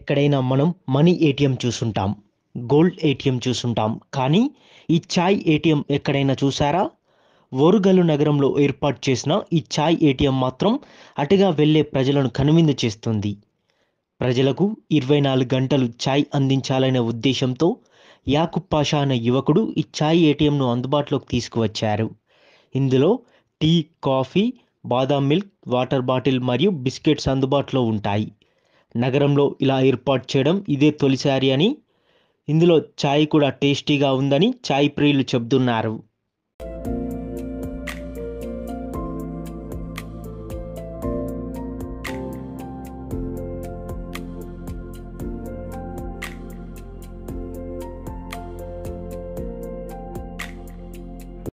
ఎక్కడైనా మనం money ATM చూసుంటాం, gold ATM చూసుంటాం. కానీ ఈ చాయ్ ఏటీఎం ఎక్కడైనా చూసారా? ఓరుగల్లు నగరంలో ఏర్పాటు చేసిన ఈ చాయ్ ఏటీఎం మాత్రం అటుగా వెళ్ళే ప్రజలను కనువిందు చేస్తుంది. ప్రజలకు 24 గంటలు చాయ్ అందించాలనే ఉద్దేశంతో యాకూబ్ పాషా అనే యువకుడు ఈ చాయ్ ఏటీఎంను అందుబాటులోకి తీసుకువచ్చారు. ఇందులో టీ, కాఫీ, బాదాం మిల్క్, వాటర్ బాటిల్ మరియు బిస్కెట్స్ అందుబాటులో ఉంటాయి. నగరంలో ఇలా ఏర్పాటు చేయడం ఇదే తొలిసారి అని, ఇందులో చాయ్ కూడా టేస్టీగా ఉందని చాయ్ ప్రియులు చెబుతున్నారు.